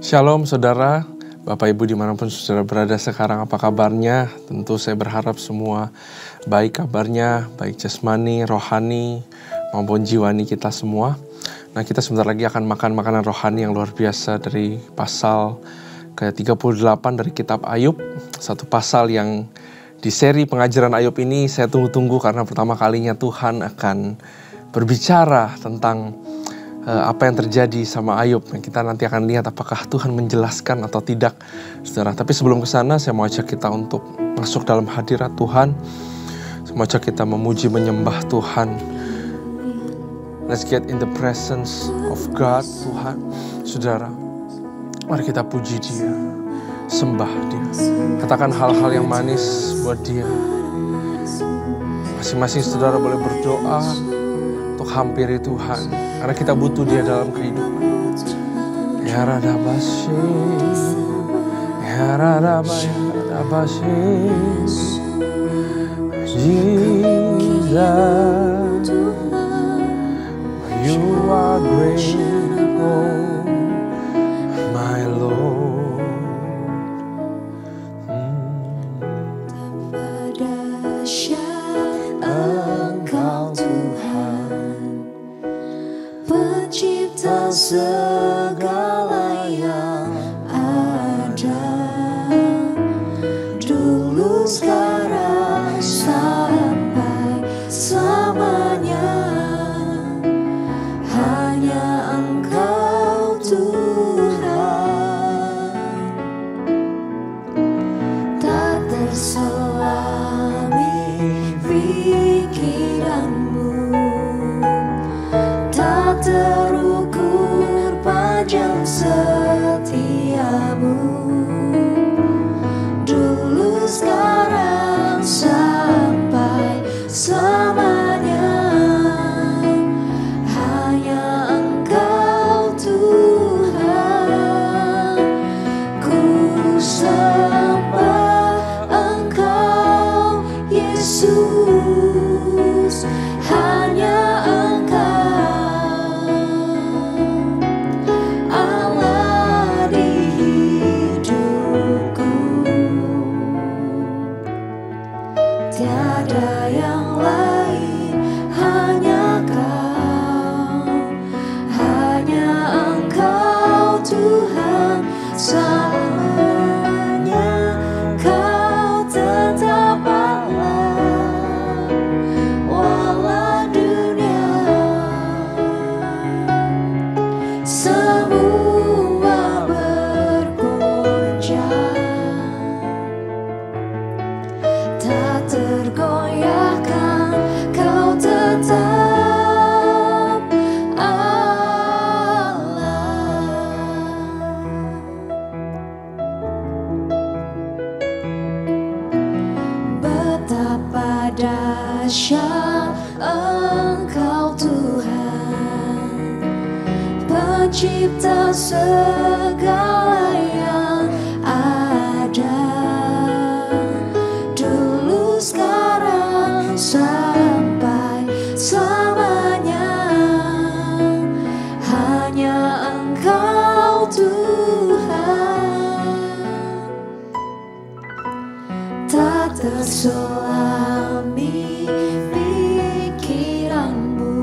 Shalom saudara, Bapak Ibu dimanapun saudara berada sekarang, apa kabarnya? Tentu saya berharap semua baik kabarnya, baik jasmani, rohani, maupun jiwani kita semua. Nah, kita sebentar lagi akan makan makanan rohani yang luar biasa dari pasal ke-38 dari kitab Ayub. Satu pasal yang di seri pengajaran Ayub ini saya tunggu-tunggu karena pertama kalinya Tuhan akan berbicara tentang apa yang terjadi sama Ayub. Kita nanti akan lihat apakah Tuhan menjelaskan atau tidak, saudara. Tapi sebelum ke sana, saya mau ajak kita untuk masuk dalam hadirat Tuhan. Saya mau ajak kita memuji, menyembah Tuhan. Let's get in the presence of God, Tuhan. Saudara, mari kita puji Dia, sembah Dia. Katakan hal-hal yang manis buat Dia. Masing-masing saudara boleh berdoa untuk hampiri Tuhan, karena kita butuh Dia dalam kehidupan. Ya Radabashe, ya Radabashe, Jesus, you are great, oh my Lord. Engkau Tuhan, Pencipta segala yang ada, dulu, sekarang, sampai selamanya. Hanya Engkau Tuhan, tak terselami pikiranmu, tak terukur panjang setiamu, dulu, sekarang, sampai selamanya. Hanya Engkau Tuhan, ku sembah Engkau Yesus. Hanya Engkau Allah di hidupku, tiada yang lain, hanya Kau, hanya Engkau Tuhan. Selamanya Kau tetap Allah, walau dunia semua bergoncang, tak tergoyahkan, Kau tetap Allah. Betapa dahsyat Engkau Tuhan, Pencipta segala yang ada, dulu, sekarang, sampai selamanya. Hanya Engkau Tuhan, tak terselami pikiranmu,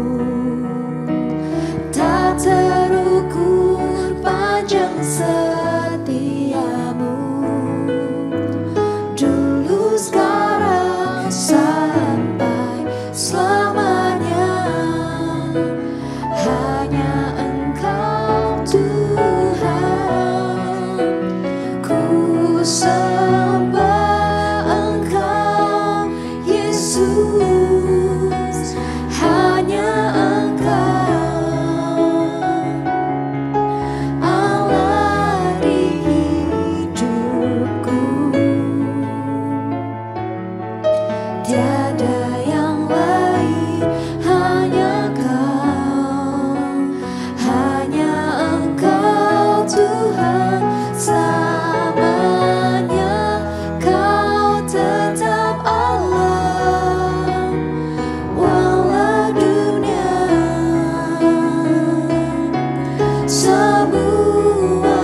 tak terukur panjang setiamu, dulu, sekarang, sampai selamanya. Hanya Engkau Tuhan, ku sembah Engkau Yesus. Hanya Engkau Allah di hidupku, tiada yang lain, hanya Kau, hanya Engkau Tuhan. Selamanya Kau tetap Allah, walau dunia semua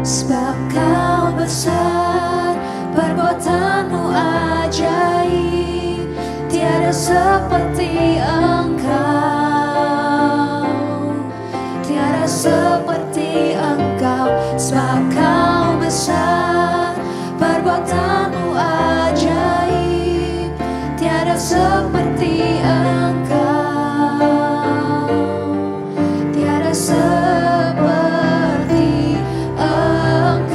Sebab Kau besar, perbuatanmu ajaib, tiada seperti Engkau, tiada seperti Engkau. Sebab Kau besar, perbuatanmu ajaib, tiada seperti Engkau, tiada seperti Engkau.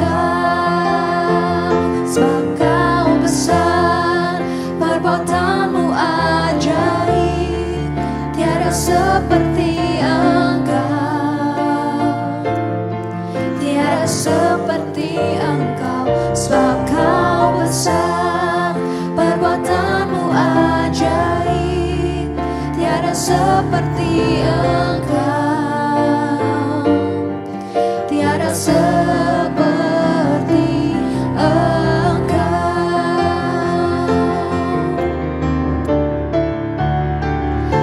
Sebab Kau besar, perbuatanmu ajaib, tiada seperti Engkau, tiada seperti Engkau. Sebab Kau besar, perbuatanmu ajaib, tiada seperti Engkau, tiada seperti Engkau.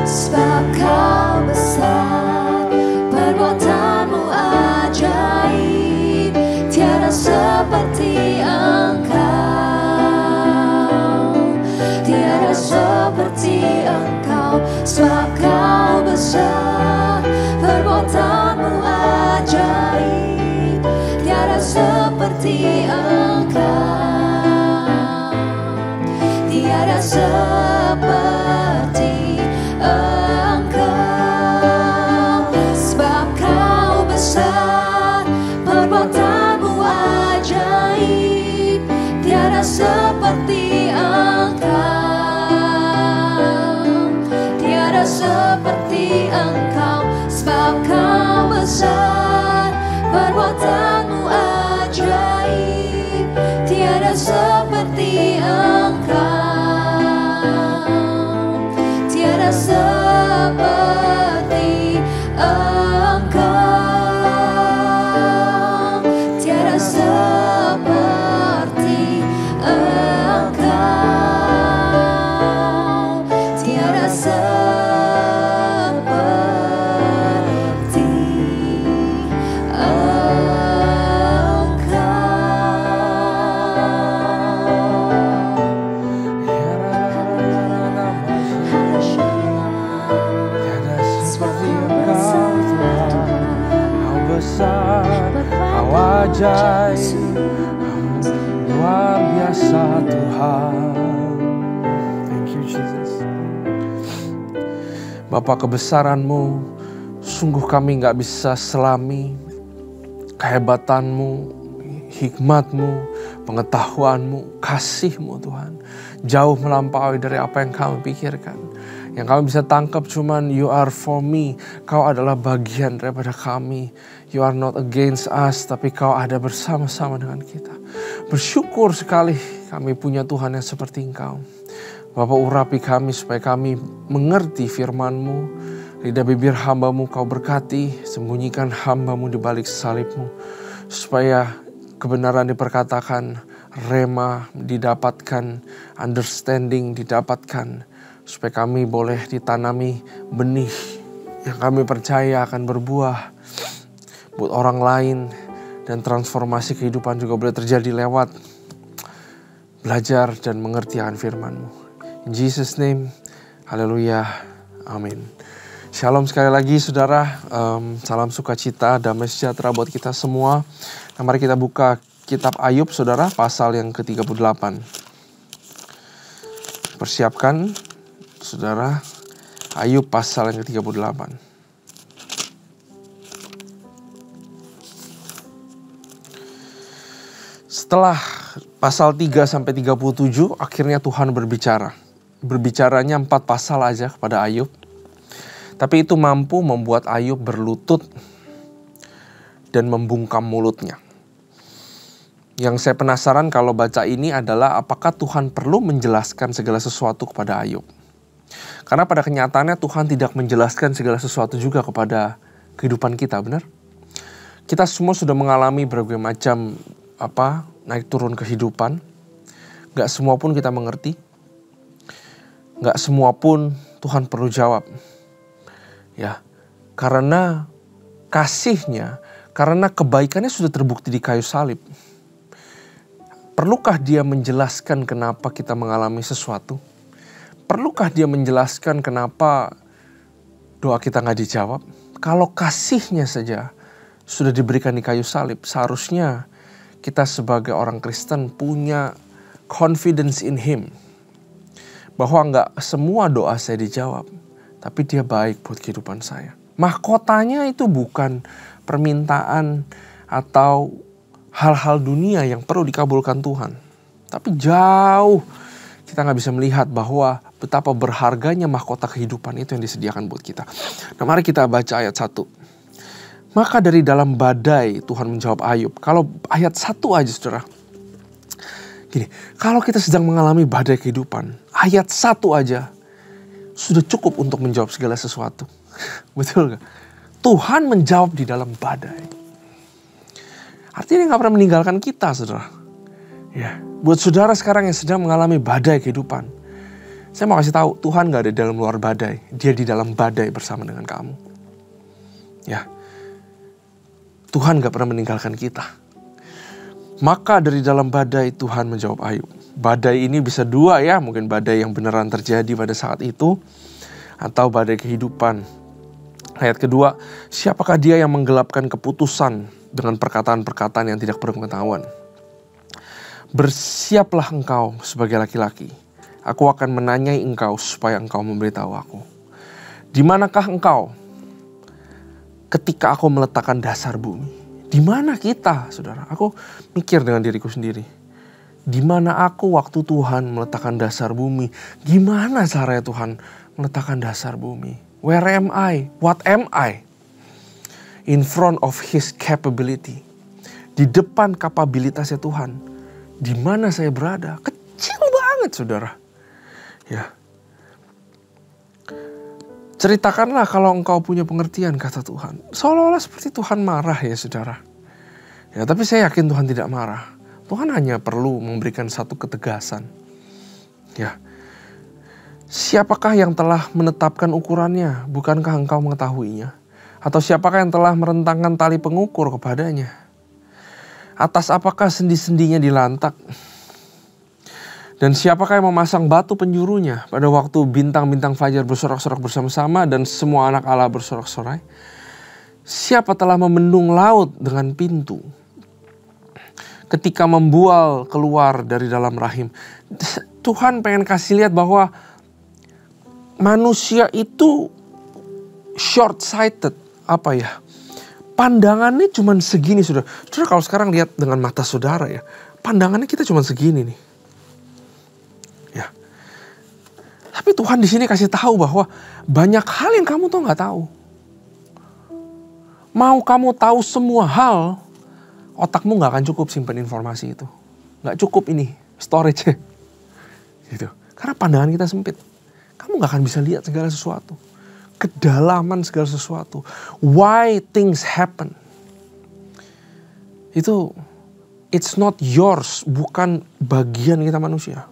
Sebab Kau besar, perbuatanmu ajaib, tiada seperti Engkau, tiada seperti Engkau. Sebab Kau besar, perbuatanmu ajaib, tiada seperti Engkau, tiada seperti Engkau. Sebab Kau besar, perbuatanmu ajaib, tiada seperti Engkau, tiada seperti Engkau. Sebab Kau besar, perbuatanmu ajaib, tiada seperti Engkau, tiada seperti Engkau, tiada seperti Engkau, tiada seperti Tiada seperti Engkau Tuhan. Kau besar, Kau ajaib, luar biasa Tuhan. Thank you Jesus. Bapa, kebesaran-Mu sungguh kami gak bisa selami. Kehebatanmu, hikmat-Mu, pengetahuan-Mu, kasih-Mu Tuhan, jauh melampaui dari apa yang kami pikirkan. Yang kami bisa tangkap cuman you are for me. Kau adalah bagian daripada kami. You are not against us, tapi Kau ada bersama-sama dengan kita. Bersyukur sekali kami punya Tuhan yang seperti Engkau. Bapa, urapi kami supaya kami mengerti firman-Mu. Lidah bibir hamba-Mu Kau berkati, sembunyikan hamba-Mu di balik salib-Mu. Supaya kebenaran diperkatakan, rema didapatkan, understanding didapatkan. Supaya kami boleh ditanami benih yang kami percaya akan berbuah buat orang lain. Dan transformasi kehidupan juga boleh terjadi lewat belajar dan mengerti akan firman-Mu. In Jesus name, haleluya, amin. Shalom sekali lagi saudara, salam sukacita, damai sejahtera buat kita semua. Nah, mari kita buka kitab Ayub saudara, pasal yang ke-38. Persiapkan saudara, Ayub pasal yang ke-38. Setelah pasal 3 sampai 37, akhirnya Tuhan berbicara. Berbicaranya 4 pasal aja kepada Ayub. Tapi itu mampu membuat Ayub berlutut dan membungkam mulutnya. Yang saya penasaran kalau baca ini adalah apakah Tuhan perlu menjelaskan segala sesuatu kepada Ayub. Karena pada kenyataannya Tuhan tidak menjelaskan segala sesuatu juga kepada kehidupan kita, benar? Kita semua sudah mengalami berbagai macam naik turun kehidupan. Gak semua pun kita mengerti. Gak semua pun Tuhan perlu jawab. Ya, karena kasihnya, Karena kebaikannya sudah terbukti di kayu salib. Perlukah dia menjelaskan kenapa kita mengalami sesuatu? Perlukah dia menjelaskan kenapa doa kita gak dijawab? Kalau kasihnya saja sudah diberikan di kayu salib, seharusnya kita sebagai orang Kristen punya confidence in Him. Bahwa gak semua doa saya dijawab, tapi dia baik buat kehidupan saya. Mahkotanya itu bukan permintaan atau hal-hal dunia yang perlu dikabulkan Tuhan. Tapi jauh kita gak bisa melihat bahwa betapa berharganya mahkota kehidupan itu yang disediakan buat kita. Nah, mari kita baca ayat 1. Maka dari dalam badai Tuhan menjawab Ayub. Kalau ayat 1 aja saudara. Gini, kalau kita sedang mengalami badai kehidupan, ayat 1 aja sudah cukup untuk menjawab segala sesuatu. Betul gak? Tuhan menjawab di dalam badai. Artinya dia gak pernah meninggalkan kita, saudara. Ya, buat saudara sekarang yang sedang mengalami badai kehidupan, saya mau kasih tahu, Tuhan gak ada di dalam luar badai. Dia di dalam badai bersama dengan kamu. Ya, Tuhan gak pernah meninggalkan kita. Maka dari dalam badai Tuhan menjawab Ayub. Badai ini bisa dua ya, mungkin badai yang beneran terjadi pada saat itu, atau badai kehidupan. Ayat kedua, siapakah dia yang menggelapkan keputusan dengan perkataan-perkataan yang tidak berpengetahuan? Bersiaplah engkau sebagai laki-laki. Aku akan menanyai engkau supaya engkau memberitahu aku. Di manakah engkau ketika aku meletakkan dasar bumi? Di mana kita, saudara? Aku mikir dengan diriku sendiri. Di mana aku waktu Tuhan meletakkan dasar bumi? Gimana caranya Tuhan meletakkan dasar bumi? Where am I? What am I? In front of His capability. Di depan kapabilitasnya Tuhan. Di mana saya berada? Kecil banget, saudara. Ya. Ceritakanlah kalau engkau punya pengertian, kata Tuhan. Seolah-olah seperti Tuhan marah ya, saudara. Ya, tapi saya yakin Tuhan tidak marah. Tuhan hanya perlu memberikan satu ketegasan. Ya. Siapakah yang telah menetapkan ukurannya? Bukankah engkau mengetahuinya? Atau siapakah yang telah merentangkan tali pengukur kepadanya? Atas apakah sendi-sendinya dilantak? Dan siapakah yang memasang batu penjurunya pada waktu bintang-bintang fajar bersorak-sorak bersama-sama dan semua anak Allah bersorak-sorai? Siapa telah memendung laut dengan pintu? Ketika membual keluar dari dalam rahim. Tuhan pengen kasih lihat bahwa manusia itu short-sighted. Apa ya? Pandangannya cuma segini, saudara. Saudara kalau sekarang lihat dengan mata saudara ya. Pandangannya kita cuma segini nih. Ya. Tapi Tuhan di sini kasih tahu bahwa banyak hal yang kamu tuh nggak tahu. Mau kamu tahu semua hal, otakmu nggak akan cukup simpan informasi itu. Nggak cukup ini storage-nya. Gitu. Karena pandangan kita sempit. Kamu gak akan bisa lihat segala sesuatu. Kedalaman segala sesuatu. Why things happen. Itu, it's not yours. Bukan bagian kita manusia.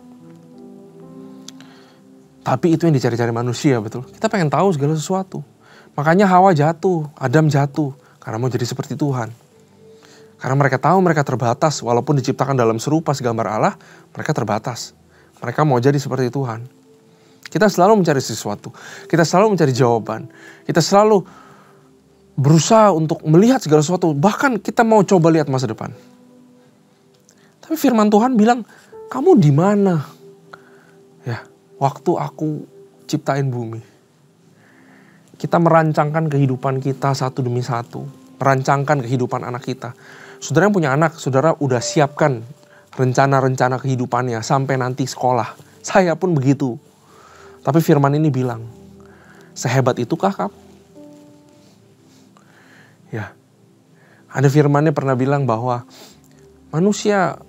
Tapi itu yang dicari-cari manusia, betul. Kita pengen tahu segala sesuatu. Makanya Hawa jatuh, Adam jatuh. Karena mau jadi seperti Tuhan. Karena mereka tahu mereka terbatas. Walaupun diciptakan dalam serupa segambar Allah, mereka terbatas. Mereka mau jadi seperti Tuhan. Kita selalu mencari sesuatu. Kita selalu mencari jawaban. Kita selalu berusaha untuk melihat segala sesuatu. Bahkan kita mau coba lihat masa depan. Tapi firman Tuhan bilang, kamu di mana? Ya, waktu aku ciptain bumi. Kita merancangkan kehidupan kita satu demi satu. Merancangkan kehidupan anak kita. Saudara yang punya anak, saudara udah siapkan rencana-rencana kehidupannya sampai nanti sekolah. Saya pun begitu. Tapi firman ini bilang, sehebat itukah kamu? Ya, ada firmannya pernah bilang bahwa manusia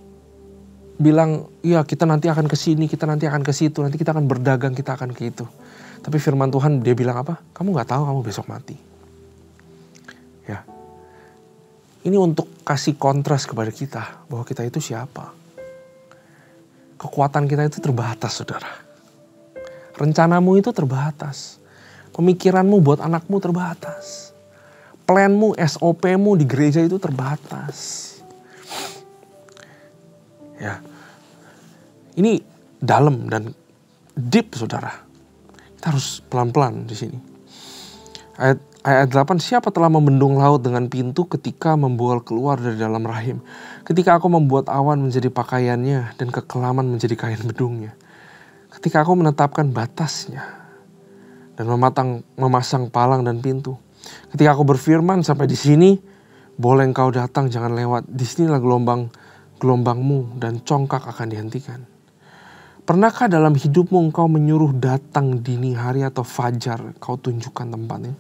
bilang, ya kita nanti akan ke sini, kita nanti akan ke situ, nanti kita akan berdagang, kita akan ke itu. Tapi firman Tuhan dia bilang apa? Kamu gak tahu kamu besok mati. Ya, ini untuk kasih kontras kepada kita bahwa kita itu siapa. Kekuatan kita itu terbatas, saudara. Rencanamu itu terbatas. Pemikiranmu buat anakmu terbatas. planmu, SOP-mu di gereja itu terbatas. Ya. Ini dalam dan deep, saudara. Kita harus pelan-pelan di sini. Ayat 8, siapa telah membendung laut dengan pintu ketika membual keluar dari dalam rahim? Ketika aku membuat awan menjadi pakaiannya dan kekelaman menjadi kain bedungnya. Ketika aku menetapkan batasnya dan memasang palang dan pintu. Ketika aku berfirman sampai di sini, boleh engkau datang, jangan lewat. Di sinilah gelombangmu dan congkak akan dihentikan. Pernahkah dalam hidupmu engkau menyuruh datang dini hari atau fajar, kau tunjukkan tempatnya?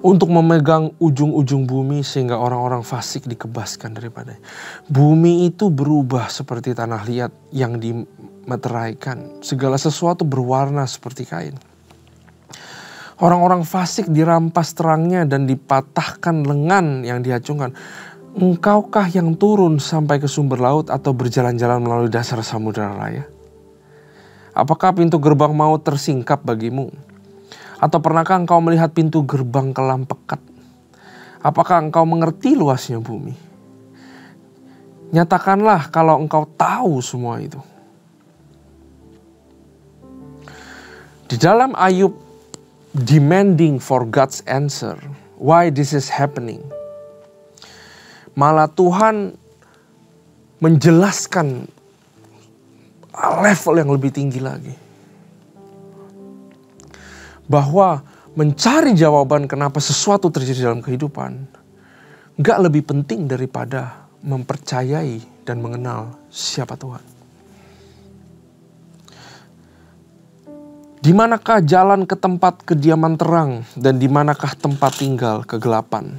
Untuk memegang ujung-ujung bumi sehingga orang-orang fasik dikebaskan daripadanya. Bumi itu berubah seperti tanah liat yang dimeteraikan. Segala sesuatu berwarna seperti kain. Orang-orang fasik dirampas terangnya dan dipatahkan lengan yang diacungkan. Engkaukah yang turun sampai ke sumber laut atau berjalan-jalan melalui dasar samudera raya? Apakah pintu gerbang maut tersingkap bagimu? Atau pernahkah engkau melihat pintu gerbang kelam pekat? Apakah engkau mengerti luasnya bumi? Nyatakanlah kalau engkau tahu semua itu. Di dalam Ayub demanding for God's answer, why this is happening, malah Tuhan menjelaskan level yang lebih tinggi lagi. Bahwa mencari jawaban kenapa sesuatu terjadi dalam kehidupan gak lebih penting daripada mempercayai dan mengenal siapa Tuhan. Di manakah jalan ke tempat kediaman terang dan di manakah tempat tinggal kegelapan?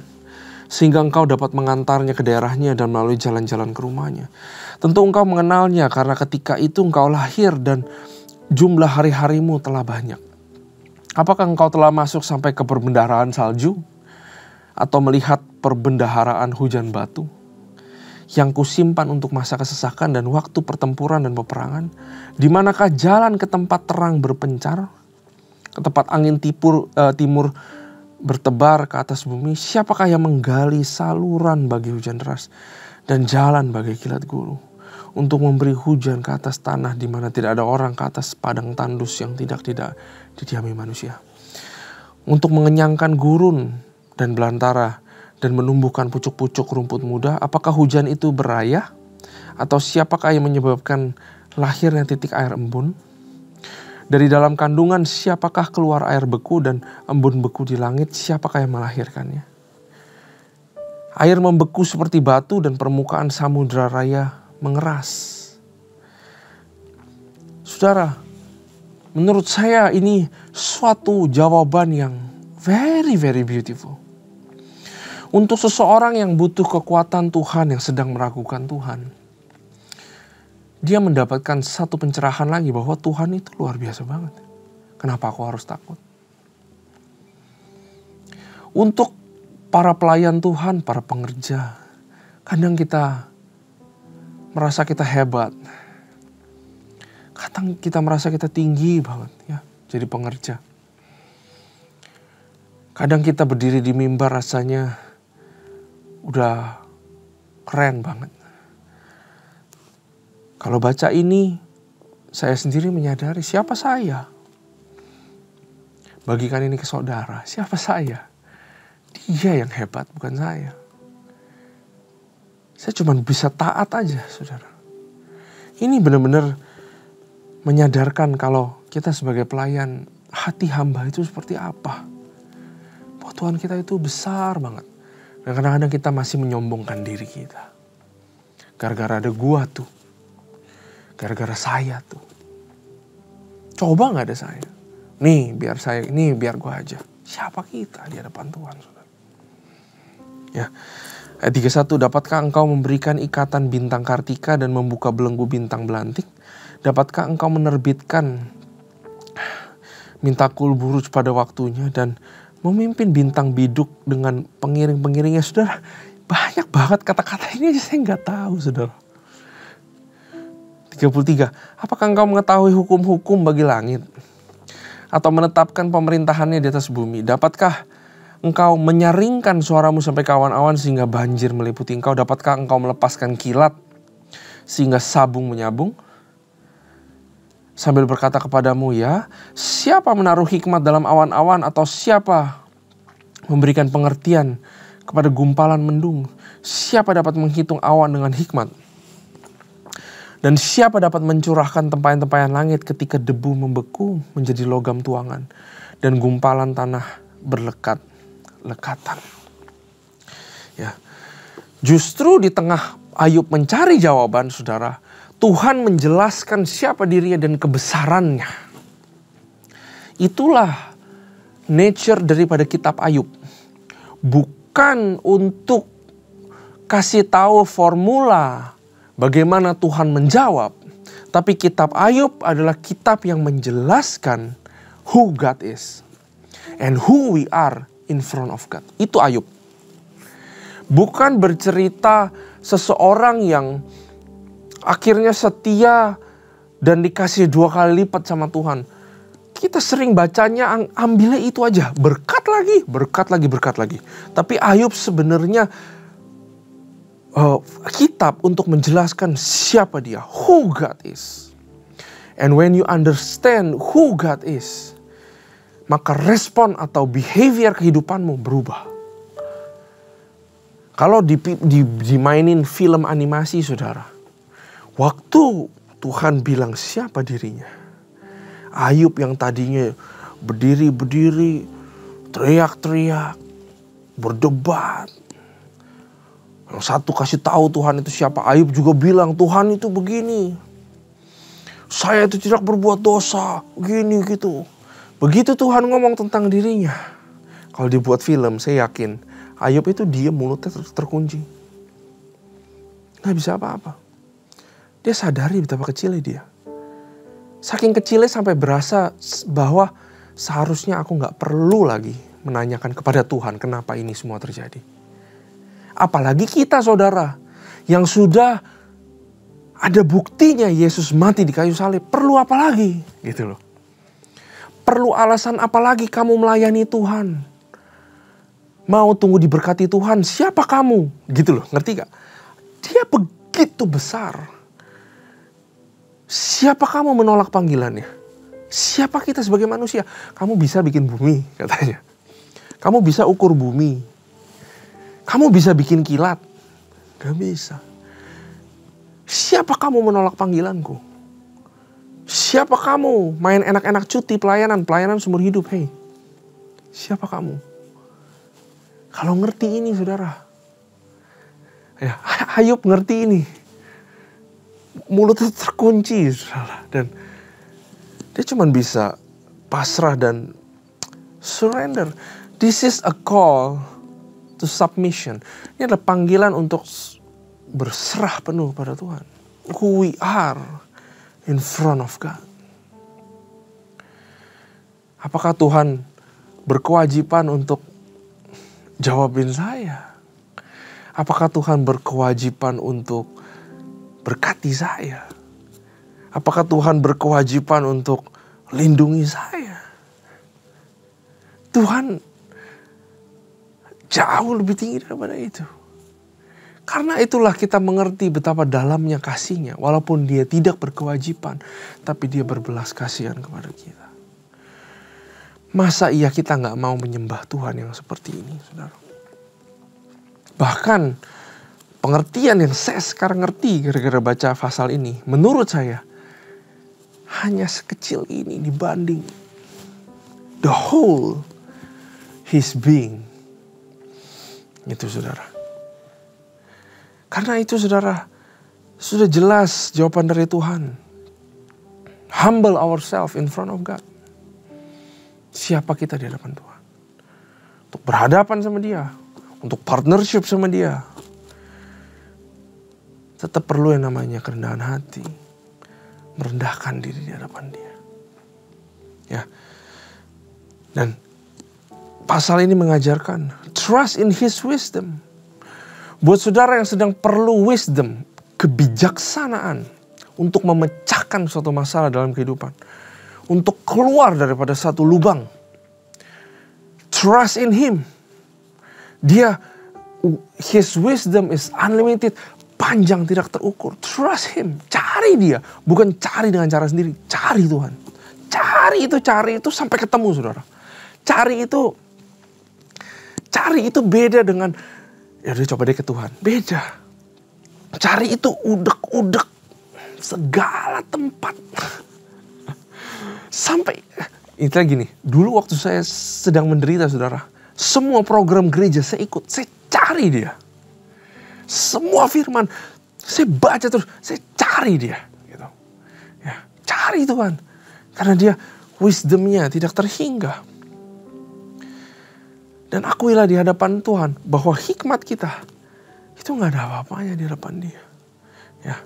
Sehingga engkau dapat mengantarnya ke daerahnya dan melalui jalan-jalan ke rumahnya. Tentu engkau mengenalnya karena ketika itu engkau lahir dan jumlah hari-harimu telah banyak. Apakah engkau telah masuk sampai ke perbendaharaan salju? Atau melihat perbendaharaan hujan batu? Yang kusimpan untuk masa kesesakan dan waktu pertempuran dan peperangan? Di manakah jalan ke tempat terang berpencar? Ke tempat angin timur bertebar ke atas bumi? Siapakah yang menggali saluran bagi hujan deras dan jalan bagi kilat guru, untuk memberi hujan ke atas tanah di mana tidak ada orang, ke atas padang tandus yang tidak didiami manusia, untuk mengenyangkan gurun dan belantara dan menumbuhkan pucuk-pucuk rumput muda? Apakah hujan itu berayah? Atau siapakah yang menyebabkan lahirnya titik air embun? Dari dalam kandungan siapakah keluar air beku dan embun beku di langit? Siapakah yang melahirkannya? Air membeku seperti batu dan permukaan samudera raya mengeras. Saudara, menurut saya ini suatu jawaban yang very very beautiful. Untuk seseorang yang butuh kekuatan Tuhan, yang sedang meragukan Tuhan, dia mendapatkan satu pencerahan lagi bahwa Tuhan itu luar biasa banget. Kenapa aku harus takut? Untuk para pelayan Tuhan, para pengerja, kadang kita merasa kita hebat. Kadang kita merasa kita tinggi banget ya, jadi pengerja. Kadang kita berdiri di mimbar rasanya udah keren banget. Kalau baca ini, saya sendiri menyadari siapa saya. Bagikan ini ke saudara, siapa saya? Dia yang hebat, bukan saya. Saya cuma bisa taat aja, saudara. Ini benar-benar menyadarkan kalau kita sebagai pelayan, hati hamba itu seperti apa. Bahwa Tuhan kita itu besar banget. Dan kadang-kadang kita masih menyombongkan diri kita. Gara-gara ada gua tuh. Gara-gara saya tuh. Coba gak ada saya. Nih biar gua aja. Siapa kita di hadapan Tuhan, saudara? Ya. Ayat 31, dapatkah engkau memberikan ikatan bintang kartika dan membuka belenggu bintang belantik? Dapatkah engkau menerbitkan mintakul buruj pada waktunya dan memimpin bintang biduk dengan pengiring-pengiringnya? Saudara, banyak banget kata-kata ini aja saya gak tahu, saudara. 33, apakah engkau mengetahui hukum-hukum bagi langit? Atau menetapkan pemerintahannya di atas bumi? Dapatkah engkau menyaringkan suaramu sampai ke awan-awan sehingga banjir meliputi engkau? Dapatkah engkau melepaskan kilat sehingga sabung menyabung? Sambil berkata kepadamu, ya, siapa menaruh hikmat dalam awan-awan, atau siapa memberikan pengertian kepada gumpalan mendung? Siapa dapat menghitung awan dengan hikmat? Dan siapa dapat mencurahkan tempayan-tempayan langit ketika debu membeku menjadi logam tuangan dan gumpalan tanah berlekat-lekatan? Ya. Justru di tengah Ayub mencari jawaban, saudara, Tuhan menjelaskan siapa dirinya dan kebesarannya. Itulah nature daripada kitab Ayub. Bukan untuk kasih tahu formula bagaimana Tuhan menjawab. Tapi kitab Ayub adalah kitab yang menjelaskan who God is. And who we are in front of God. Itu Ayub. Bukan bercerita seseorang yang akhirnya setia dan dikasih 2 kali lipat sama Tuhan. Kita sering bacanya ambilnya itu aja. Berkat lagi, berkat lagi, berkat lagi. Tapi Ayub sebenarnya kitab untuk menjelaskan siapa dia. Who God is. And when you understand who God is, maka respon atau behavior kehidupanmu berubah. Kalau dimainin film animasi, saudara, waktu Tuhan bilang siapa dirinya, Ayub yang tadinya berdiri, teriak-teriak, berdebat. Yang satu kasih tahu Tuhan itu siapa, Ayub juga bilang Tuhan itu begini. Saya itu tidak berbuat dosa, begini gitu. Begitu Tuhan ngomong tentang dirinya, kalau dibuat film, saya yakin Ayub itu dia mulutnya terkunci. Gak bisa apa-apa. Dia sadari betapa kecilnya dia. Saking kecilnya sampai berasa bahwa seharusnya aku gak perlu lagi menanyakan kepada Tuhan kenapa ini semua terjadi. Apalagi kita, saudara, yang sudah ada buktinya Yesus mati di kayu salib. Perlu apa lagi? Gitu loh. Perlu alasan apa lagi kamu melayani Tuhan? Mau tunggu diberkati Tuhan, siapa kamu? Gitu loh, ngerti gak? Dia begitu besar. Siapa kamu menolak panggilannya? Siapa kita sebagai manusia? Kamu bisa bikin bumi, katanya. Kamu bisa ukur bumi. Kamu bisa bikin kilat. Gak bisa. Siapa kamu menolak panggilanku? Siapa kamu main enak-enak cuti pelayanan seumur hidup? Hei, siapa kamu? Kalau ngerti ini, saudara, ya, Ayub ngerti ini, mulutnya terkunci, saudara, dan dia cuma bisa pasrah dan surrender. This is a call to submission. Ini adalah panggilan untuk berserah penuh pada Tuhan. Who we are in front of God. Apakah Tuhan berkewajiban untuk jawabin saya? Apakah Tuhan berkewajiban untuk berkati saya? Apakah Tuhan berkewajiban untuk lindungi saya? Tuhan jauh lebih tinggi daripada itu. Karena itulah kita mengerti betapa dalamnya kasih-Nya. Walaupun dia tidak berkewajiban, tapi dia berbelas kasihan kepada kita. Masa iya kita gak mau menyembah Tuhan yang seperti ini, saudara? Bahkan pengertian yang saya sekarang ngerti gara-gara baca pasal ini, menurut saya hanya sekecil ini dibanding the whole his being. Itu, saudara. Karena itu, saudara, sudah jelas jawaban dari Tuhan. Humble ourselves in front of God. Siapa kita di hadapan Tuhan? Untuk berhadapan sama Dia, untuk partnership sama Dia, tetap perlu yang namanya kerendahan hati, merendahkan diri di hadapan Dia. Ya. Dan pasal ini mengajarkan trust in His wisdom. Buat saudara yang sedang perlu wisdom, kebijaksanaan untuk memecahkan suatu masalah dalam kehidupan, untuk keluar daripada satu lubang, trust in Him. His wisdom is unlimited. Panjang tidak terukur. Trust Him. Cari Dia. Bukan cari dengan cara sendiri. Cari Tuhan. Cari itu sampai ketemu, saudara. Cari itu beda dengan, ya udah coba deh ke Tuhan. Beda. Cari itu udek-udek segala tempat. Sampai, itu gini, dulu waktu saya sedang menderita, saudara. Semua program gereja saya ikut, saya cari Dia. Semua firman, saya baca terus, saya cari Dia. Gitu. Ya, cari Tuhan. Karena Dia wisdom-Nya tidak terhingga. Dan akuilah di hadapan Tuhan bahwa hikmat kita itu gak ada apa-apanya di hadapan Dia. Ya.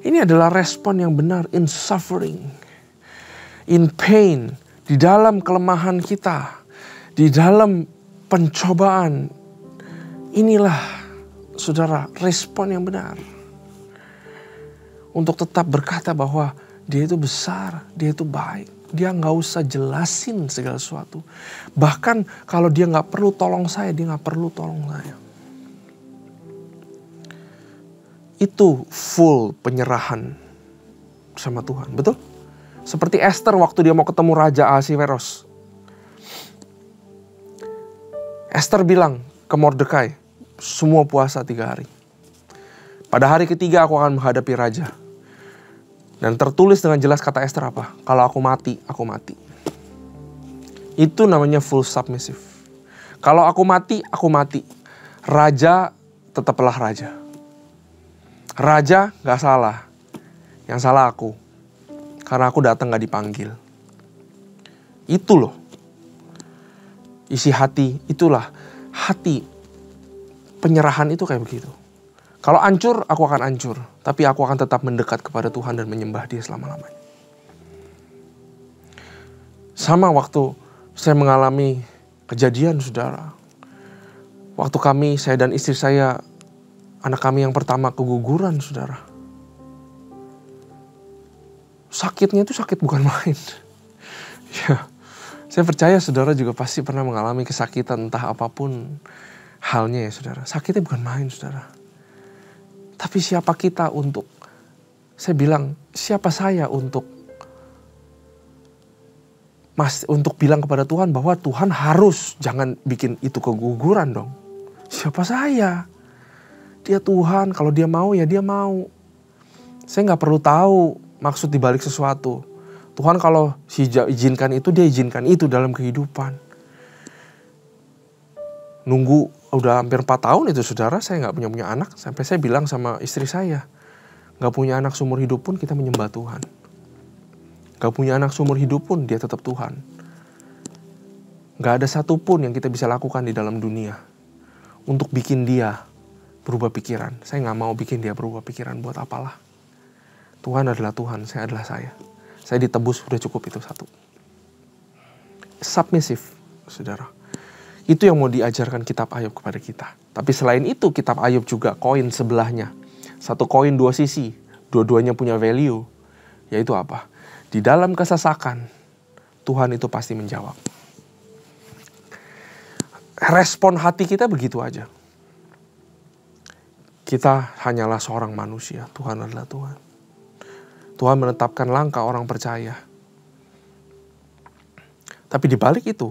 Ini adalah respon yang benar in suffering, in pain, di dalam kelemahan kita, di dalam pencobaan. Inilah, saudara, respon yang benar. Untuk tetap berkata bahwa Dia itu besar, Dia itu baik. Dia gak usah jelasin segala sesuatu. Bahkan kalau Dia gak perlu tolong saya, Dia gak perlu tolong saya. Itu full penyerahan sama Tuhan, betul? Seperti Esther waktu dia mau ketemu Raja Ahasiweros. Esther bilang ke Mordekai, semua puasa 3 hari. Pada hari ketiga aku akan menghadapi Raja. Dan tertulis dengan jelas kata Esther apa? Kalau aku mati, aku mati. Itu namanya full submissive. Kalau aku mati, aku mati. Raja tetaplah raja. Raja gak salah. Yang salah aku. Karena aku datang gak dipanggil. Itu loh. Isi hati, itulah. Hati. Penyerahan itu kayak begitu. Kalau hancur, aku akan hancur. Tapi aku akan tetap mendekat kepada Tuhan dan menyembah Dia selama-lamanya. Sama waktu saya mengalami kejadian, saudara. Waktu saya dan istri saya, anak kami yang pertama keguguran, saudara. Sakitnya itu sakit bukan main. Ya, saya percaya saudara juga pasti pernah mengalami kesakitan entah apapun halnya ya, saudara. Sakitnya bukan main, saudara. Tapi siapa kita untuk, saya bilang, siapa saya untuk bilang kepada Tuhan bahwa Tuhan harus, jangan bikin itu keguguran dong. Siapa saya? Dia Tuhan, kalau Dia mau ya Dia mau. Saya gak perlu tahu maksud dibalik sesuatu. Tuhan kalau izinkan itu, Dia izinkan itu dalam kehidupan. Nunggu udah hampir 4 tahun itu, saudara, saya gak punya anak. Sampai saya bilang sama istri saya, gak punya anak seumur hidup pun kita menyembah Tuhan. Gak punya anak seumur hidup pun Dia tetap Tuhan. Gak ada satupun yang kita bisa lakukan di dalam dunia untuk bikin Dia berubah pikiran. Saya gak mau bikin Dia berubah pikiran buat apalah. Tuhan adalah Tuhan, saya adalah saya. Saya ditebus, udah cukup itu satu. Submissive, saudara. Itu yang mau diajarkan kitab Ayub kepada kita. Tapi selain itu, kitab Ayub juga koin sebelahnya. Satu koin 2 sisi. Dua-duanya punya value. Yaitu apa? Di dalam kesesakan, Tuhan itu pasti menjawab. Respon hati kita begitu aja. Kita hanyalah seorang manusia. Tuhan adalah Tuhan. Tuhan menetapkan langkah orang percaya. Tapi di balik itu,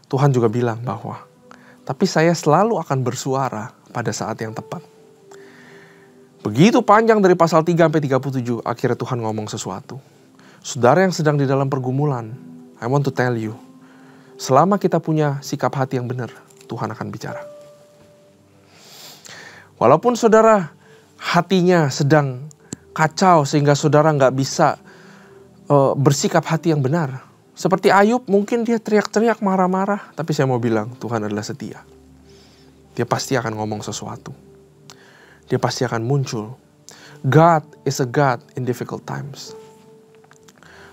Tuhan juga bilang bahwa, tapi saya selalu akan bersuara pada saat yang tepat. Begitu panjang dari pasal 3-37, akhirnya Tuhan ngomong sesuatu. Saudara yang sedang di dalam pergumulan, I want to tell you, selama kita punya sikap hati yang benar, Tuhan akan bicara. Walaupun saudara hatinya sedang kacau sehingga saudara gak bisa bersikap hati yang benar. Seperti Ayub, mungkin dia teriak-teriak marah-marah. Tapi saya mau bilang, Tuhan adalah setia. Dia pasti akan ngomong sesuatu. Dia pasti akan muncul. God is a God in difficult times.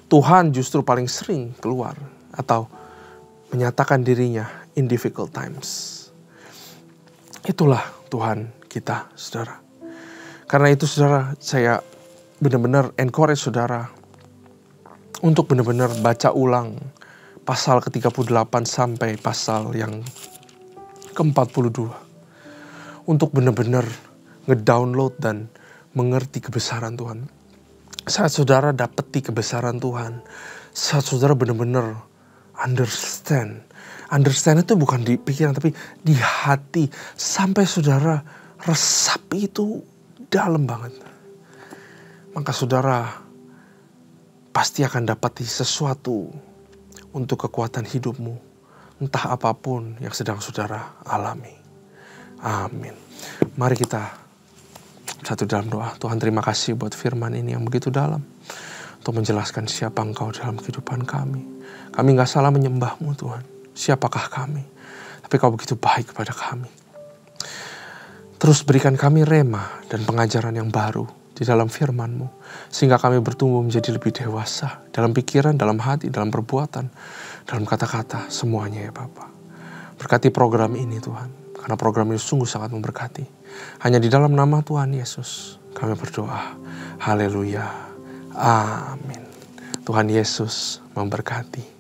Tuhan justru paling sering keluar atau menyatakan dirinya in difficult times. Itulah Tuhan kita, saudara. Karena itu, saudara, saya benar-benar encourage saudara untuk benar-benar baca ulang pasal ke-38 sampai pasal yang ke-42. Untuk benar-benar ngedownload dan mengerti kebesaran Tuhan. Saat saudara dapeti kebesaran Tuhan, saat saudara benar-benar understand. Understand itu bukan di pikiran tapi di hati. Sampai saudara resapi itu dalam banget. Maka saudara pasti akan dapati sesuatu untuk kekuatan hidupmu. Entah apapun yang sedang saudara alami. Amin. Mari kita satu dalam doa. Tuhan, terima kasih buat firman ini yang begitu dalam. Untuk menjelaskan siapa Engkau dalam kehidupan kami. Kami gak salah menyembah-Mu Tuhan. Siapakah kami? Tapi Kau begitu baik kepada kami. Terus berikan kami rema dan pengajaran yang baru di dalam firman-Mu. Sehingga kami bertumbuh menjadi lebih dewasa. Dalam pikiran, dalam hati, dalam perbuatan. Dalam kata-kata, semuanya ya Bapa. Berkati program ini Tuhan. Karena program ini sungguh sangat memberkati. Hanya di dalam nama Tuhan Yesus kami berdoa. Haleluya. Amin. Tuhan Yesus memberkati.